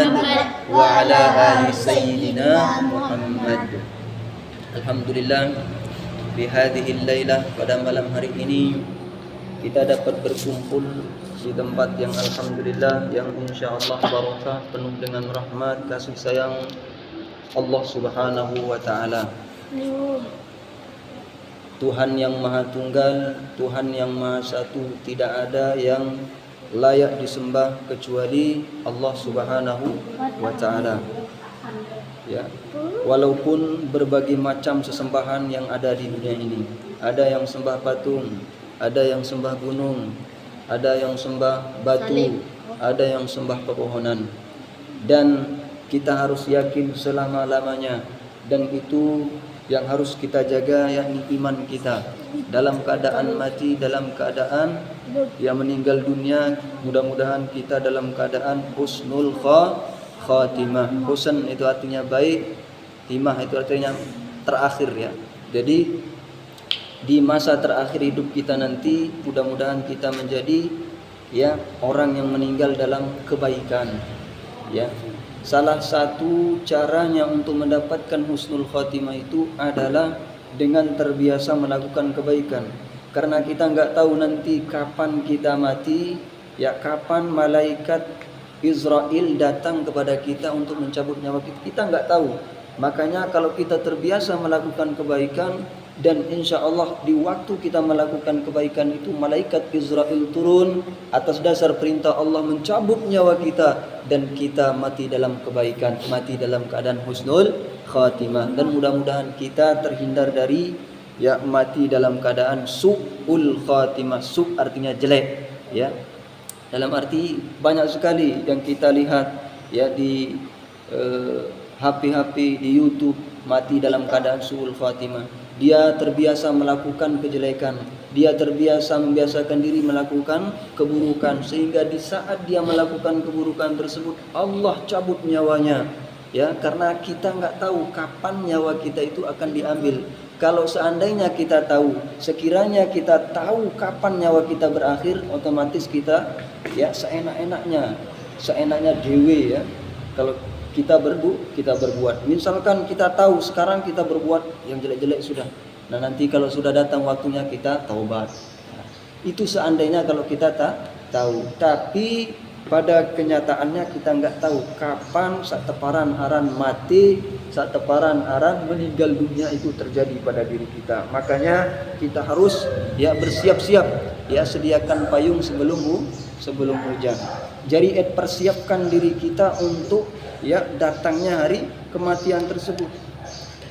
Muhammad wa ala ali sayyidina Muhammad. Alhamdulillah, di hadhil lailah, pada malam hari ini kita dapat berkumpul di tempat yang alhamdulillah, yang insyaallah barakah, penuh dengan rahmat kasih sayang Allah Subhanahu wa taala. Tuhan yang Maha Tunggal, Tuhan yang Maha Satu, tidak ada yang layak disembah kecuali Allah Subhanahu wa taala. Ya. Walaupun berbagai macam sesembahan yang ada di dunia ini, ada yang sembah patung, ada yang sembah gunung, ada yang sembah batu, ada yang sembah pepohonan, dan kita harus yakin selama-lamanya, dan itu yang harus kita jaga, yakni iman kita. Dalam keadaan mati, dalam keadaan yang meninggal dunia, mudah-mudahan kita dalam keadaan husnul khatimah. Husn itu artinya baik, timah itu artinya terakhir, ya. Jadi di masa terakhir hidup kita nanti, mudah-mudahan kita menjadi, ya, orang yang meninggal dalam kebaikan, ya. Salah satu caranya untuk mendapatkan husnul khatimah itu adalah dengan terbiasa melakukan kebaikan. Karena kita nggak tahu nanti kapan kita mati, ya, kapan malaikat Israel datang kepada kita untuk mencabut nyawa kita. Kita nggak tahu. Makanya kalau kita terbiasa melakukan kebaikan, dan insya Allah di waktu kita melakukan kebaikan itu malaikat Israel turun atas dasar perintah Allah mencabut nyawa kita, dan kita mati dalam kebaikan, mati dalam keadaan husnul khatimah. Dan mudah-mudahan kita terhindar dari, ya, mati dalam keadaan su'ul khatimah. Su' artinya jelek, ya. Dalam arti banyak sekali yang kita lihat, ya, di HP-HP, di YouTube, mati dalam keadaan su'ul khatimah. Dia terbiasa melakukan kejelekan, dia terbiasa membiasakan diri melakukan keburukan, sehingga di saat dia melakukan keburukan tersebut Allah cabut nyawanya, ya, karena kita nggak tahu kapan nyawa kita itu akan diambil. Kalau seandainya kita tahu, sekiranya kita tahu kapan nyawa kita berakhir, otomatis kita, ya, seenaknya dewe, ya. Kalau kita berbuat, misalkan kita tahu sekarang kita berbuat yang jelek-jelek sudah, nah nanti kalau sudah datang waktunya kita taubat. Nah, itu seandainya kalau kita tak tahu. Tapi pada kenyataannya kita nggak tahu kapan saat teparan aran mati, saat teparan aran meninggal dunia itu terjadi pada diri kita. Makanya kita harus, ya, bersiap-siap, ya, sediakan payung sebelum hujan. Jadi persiapkan diri kita untuk, ya, datangnya hari kematian tersebut.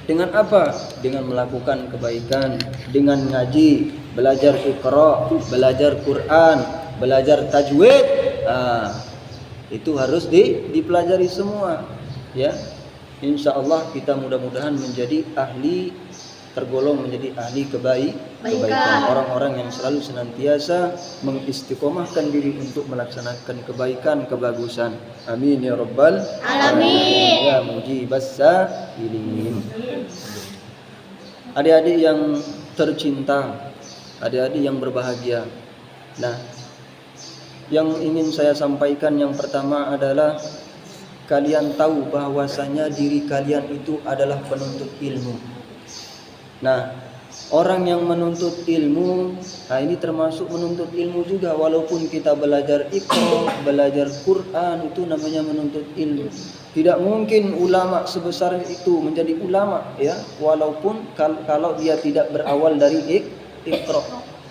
Dengan apa? Dengan melakukan kebaikan, dengan ngaji, belajar Iqra, belajar Quran, belajar tajwid. Itu harus dipelajari semua, ya. Insya Allah kita mudah-mudahan menjadi ahli, tergolong menjadi ahli kebaikan, orang-orang yang selalu senantiasa mengistiqomahkan diri untuk melaksanakan kebaikan, kebagusan. Amin ya rabbal alamin, ya mujibas sa'ilin. Adik-adik yang tercinta, adik-adik yang berbahagia. Nah, yang ingin saya sampaikan yang pertama adalah kalian tahu bahwasanya diri kalian itu adalah penuntut ilmu. Nah, orang yang menuntut ilmu, nah ini termasuk menuntut ilmu juga. Walaupun kita belajar Iqra, belajar Quran, itu namanya menuntut ilmu. Tidak mungkin ulama sebesar itu menjadi ulama, ya, walaupun kalau dia tidak berawal dari Iqra.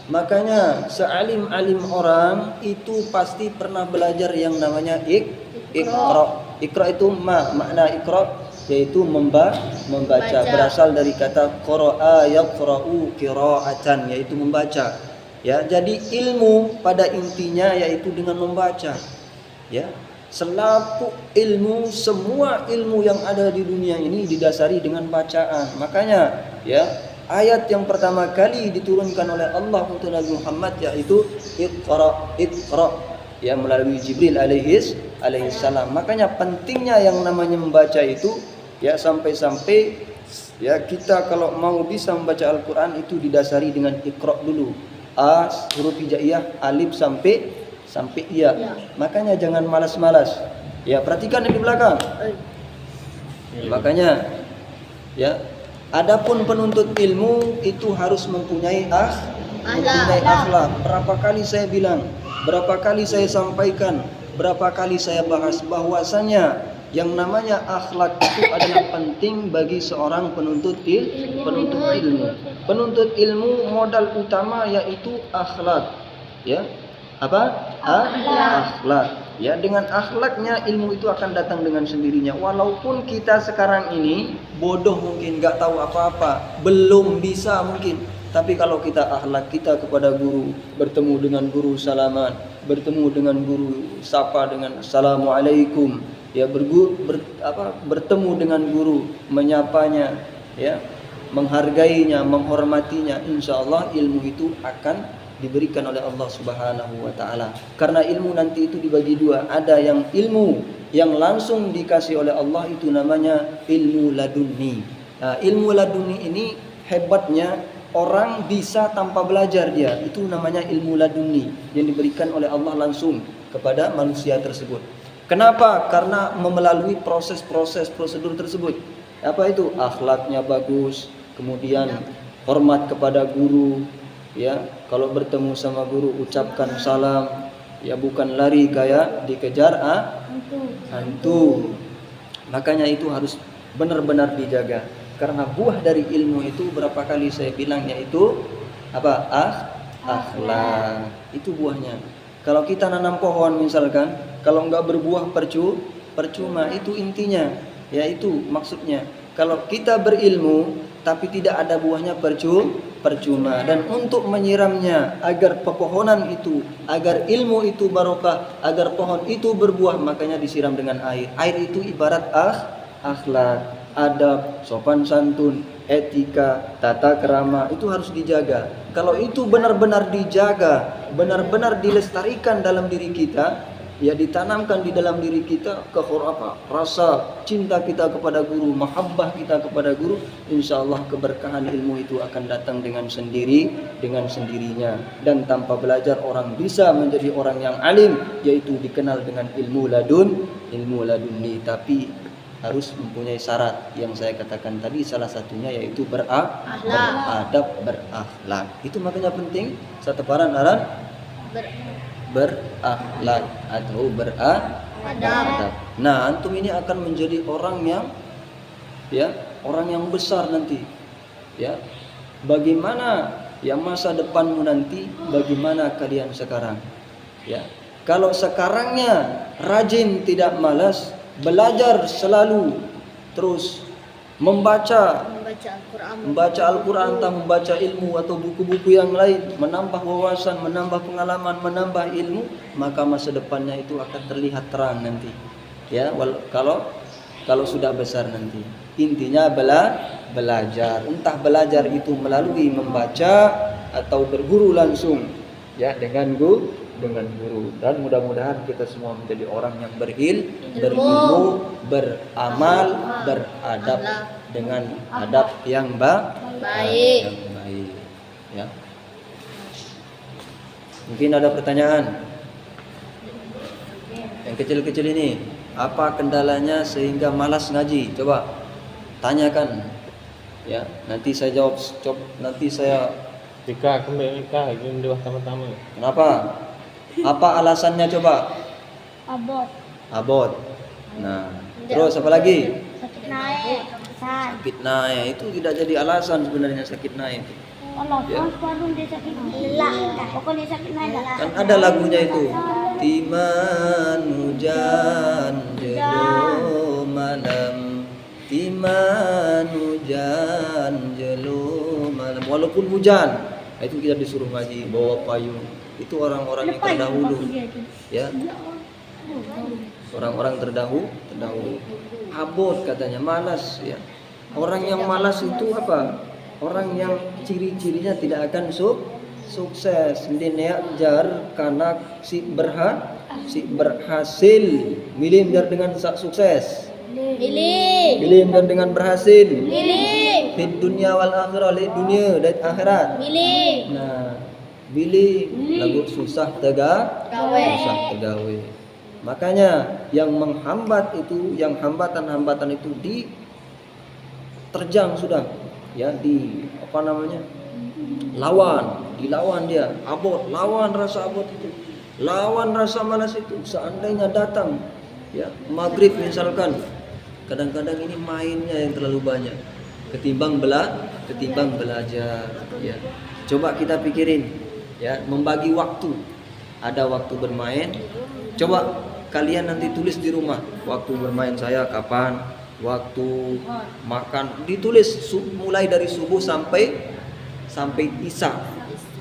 Makanya sealim-alim orang itu pasti pernah belajar yang namanya Iqra. Iqra itu makna Iqra yaitu membaca, berasal dari kata qara'a yaqra'u qira'atan, yaitu membaca, ya. Jadi ilmu pada intinya yaitu dengan membaca, ya. Selaput ilmu, semua ilmu yang ada di dunia ini didasari dengan bacaan. Makanya, ya, ayat yang pertama kali diturunkan oleh Allah untuk Nabi Muhammad yaitu Iqra, ya, melalui Jibril alaihi salam. Makanya pentingnya yang namanya membaca itu, ya, sampai-sampai, ya, kita kalau mau bisa membaca Al-Quran itu didasari dengan Iqra dulu. A, huruf hijaiyah, alif sampai iya. Makanya jangan malas-malas, Ya, perhatikan yang di belakang. Makanya ya, adapun penuntut ilmu itu harus mempunyai akhlak. Berapa kali saya bilang, berapa kali saya sampaikan, berapa kali saya bahas bahwasanya yang namanya akhlak itu adalah penting bagi seorang penuntut ilmu. Penuntut ilmu modal utama yaitu akhlak. Ya. Apa? Akhlak. Ya, dengan akhlaknya ilmu itu akan datang dengan sendirinya. Walaupun kita sekarang ini bodoh mungkin, nggak tahu apa-apa, belum bisa mungkin. Tapi kalau kita akhlak kita kepada guru, bertemu dengan guru salaman, bertemu dengan guru sapa dengan assalamualaikum, ya bertemu dengan guru, menyapanya, ya, menghargainya, menghormatinya, insya Allah ilmu itu akan diberikan oleh Allah Subhanahu wa taala. Karena ilmu nanti itu dibagi dua. Ada yang ilmu yang langsung dikasih oleh Allah, itu namanya ilmu laduni. Nah, ilmu laduni ini hebatnya orang bisa tanpa belajar dia. Itu namanya ilmu laduni yang diberikan oleh Allah langsung kepada manusia tersebut. Kenapa? Karena melalui proses-proses prosedur tersebut. Apa itu? Akhlaknya bagus, kemudian hormat kepada guru. Ya, kalau bertemu sama guru ucapkan salam, ya bukan lari kayak dikejar hantu. Makanya itu harus benar-benar dijaga. Karena buah dari ilmu itu berapa kali saya bilang yaitu apa? Akhlak. Itu buahnya. Kalau kita nanam pohon misalkan, kalau enggak berbuah percuma, itu intinya. Ya itu maksudnya. Kalau kita berilmu tapi tidak ada buahnya percuma. Dan untuk menyiramnya agar pepohonan itu, agar ilmu itu barokah, agar pohon itu berbuah, makanya disiram dengan air. Air itu ibarat akhlak, adab, sopan santun, etika, tata krama, itu harus dijaga. Kalau itu benar-benar dijaga, benar-benar dilestarikan dalam diri kita, ya ditanamkan di dalam diri kita rasa cinta kita kepada guru, mahabbah kita kepada guru, insya Allah keberkahan ilmu itu akan datang dengan sendirinya. Dan tanpa belajar orang bisa menjadi orang yang alim, yaitu dikenal dengan ilmu laduni. Tapi harus mempunyai syarat yang saya katakan tadi, salah satunya yaitu beradab, berakhlak. Itu makanya penting satu paran berakhlak atau beradab. Nah, antum ini akan menjadi orang yang besar nanti. Ya. Bagaimana ya masa depanmu nanti, bagaimana kalian sekarang? Ya. Kalau sekarangnya rajin, tidak malas, belajar selalu, terus membaca Al-Quran, entah membaca ilmu atau buku-buku yang lain, menambah wawasan, menambah pengalaman, menambah ilmu, maka masa depannya itu akan terlihat terang nanti. Ya, kalau sudah besar nanti. Intinya belajar. Entah belajar itu melalui membaca atau berguru langsung, ya, dengan guru. Dan mudah-mudahan kita semua menjadi orang yang berilmu, beramal, beradab dengan adab yang baik. Ya. Mungkin ada pertanyaan? Yang kecil-kecil ini, apa kendalanya sehingga malas ngaji? Coba tanyakan. Ya, nanti saya jawab. Nanti saya kembali ini pertama. Kenapa? Apa alasannya coba? Abot. Nah, terus apa lagi? Sakit naik itu tidak jadi alasan sebenarnya sakit naik. Ya. Kan ada lagunya itu. Timan hujan jelo malam, timan hujan jelo malam. Walaupun hujan, itu kita disuruh ngaji, bawa payung. Itu orang-orang yang terdahulu, ya, orang-orang terdahulu. Abot katanya, malas, ya. Orang yang malas itu apa? Orang yang ciri-cirinya tidak akan sukses. Dia jar karena si berhasil. Milih biar dengan sukses. Milih biar dengan berhasil. Di dunia wal akhirah, di dunia dan akhirat. Nah, pilih lagu susah tegawe. Makanya yang menghambat itu, yang hambatan-hambatan itu diterjang sudah, ya, di apa namanya, dilawan dia, abot, lawan rasa abot itu, lawan rasa malas itu. Seandainya datang, ya, maghrib misalkan, kadang-kadang ini mainnya yang terlalu banyak ketimbang belajar, ya. Coba kita pikirin, ya, membagi waktu. Ada waktu bermain. Coba kalian nanti tulis di rumah, waktu bermain saya kapan, waktu makan, ditulis mulai dari subuh sampai isya,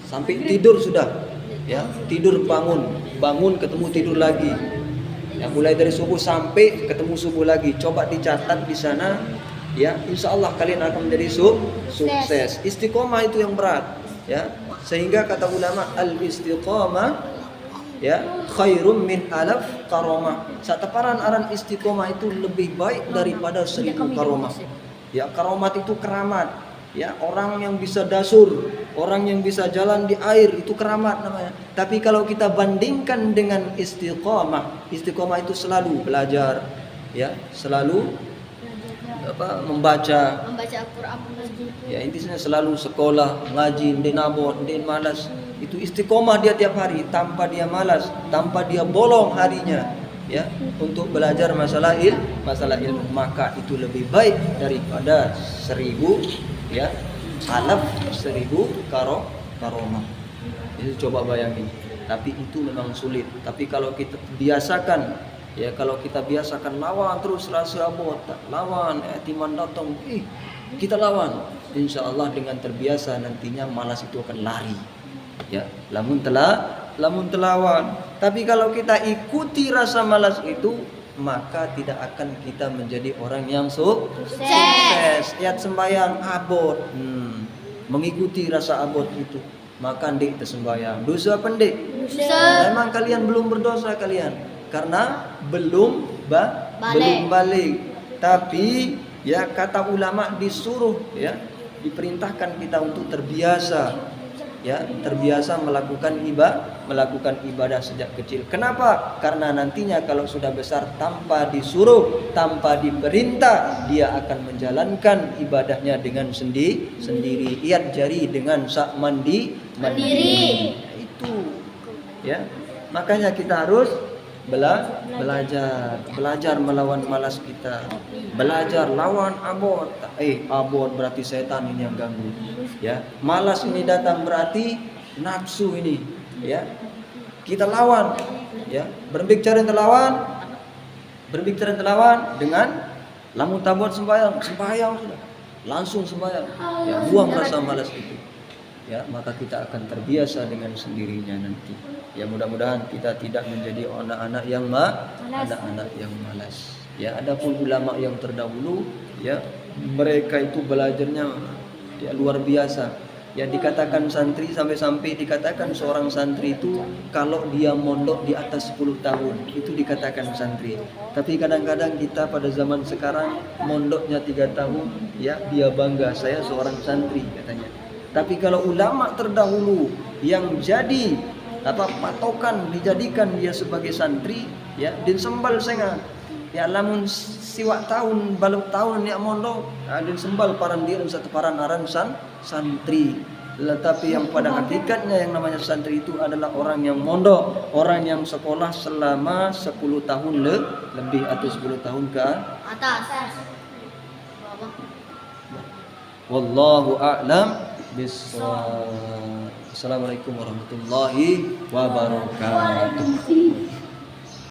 sampai tidur sudah, ya, tidur bangun ketemu tidur lagi, ya, mulai dari subuh sampai ketemu subuh lagi. Coba dicatat di sana, ya, insya Allah kalian akan menjadi sukses. Istiqomah itu yang berat, ya, sehingga kata ulama al-istiqomah, ya, khairum min alaf karamah. Sataparan aran istiqomah itu lebih baik daripada 1000 karamah. Ya, karamat itu keramat, ya, orang yang bisa dasur, orang yang bisa jalan di air, itu keramat namanya. Tapi kalau kita bandingkan dengan istiqomah itu selalu belajar, ya, selalu membaca Al-Quran, ya, intinya selalu sekolah, ngaji, ndek nabot, ndek malas. Itu istiqomah dia tiap hari, tanpa dia malas, tanpa dia bolong harinya, ya, untuk belajar masalah ilmu, maka itu lebih baik daripada 1000, ya, alaf 1000 karomah. Itu coba bayangin. Tapi itu memang sulit. Tapi kalau kita biasakan, ya, kalau kita biasakan lawan terus rasa abot, lawan, timan datang, kita lawan, insya Allah dengan terbiasa nantinya malas itu akan lari, ya, lamun telawan. Tapi kalau kita ikuti rasa malas itu, maka tidak akan kita menjadi orang yang sukses. Lihat sembahyang abot, mengikuti rasa abot itu, maka ndek tersembahyang. Dosa apa ndek? Dosa. Memang kalian belum berdosa kalian, karena belum balik. Tapi, ya, kata ulama disuruh, ya, diperintahkan kita untuk terbiasa, ya, terbiasa melakukan ibadah sejak kecil. Kenapa? Karena nantinya kalau sudah besar, tanpa disuruh, tanpa diperintah, dia akan menjalankan ibadahnya dengan sendiri. Iat jari dengan sak mandiri. Itu, ya. Makanya kita harus belajar melawan malas kita, belajar lawan abot. Abot berarti setan ini yang ganggu, ya. Malas ini datang berarti nafsu ini, ya, kita lawan, ya. Berbicara terlawan dengan lamun tabot sembahyang sudah langsung sembahyang, ya, buang rasa malas itu, ya, maka kita akan terbiasa dengan sendirinya nanti. Ya, mudah-mudahan kita tidak menjadi anak-anak yang malas. Ya, adapun ulama yang terdahulu, ya, mereka itu belajarnya, ya, luar biasa. Ya, dikatakan santri, sampai dikatakan seorang santri itu kalau dia mondok di atas 10 tahun itu dikatakan santri. Tapi kadang-kadang kita pada zaman sekarang mondoknya 3 tahun, ya, dia bangga, saya seorang santri katanya. Tapi kalau ulama terdahulu yang jadi patokan, dijadikan dia sebagai santri, ya, din sembal senga, ya, lamun siwak tahun balut tahun ya mondok, din sembal paran dia satu paran aran santri. Tetapi yang pada hakikatnya yang namanya santri itu adalah orang yang mondok, orang yang sekolah selama 10 tahun lebih atau 10 tahun ke atas. Wallahu a'lam bishawab. Assalamualaikum warahmatullahi wabarakatuh.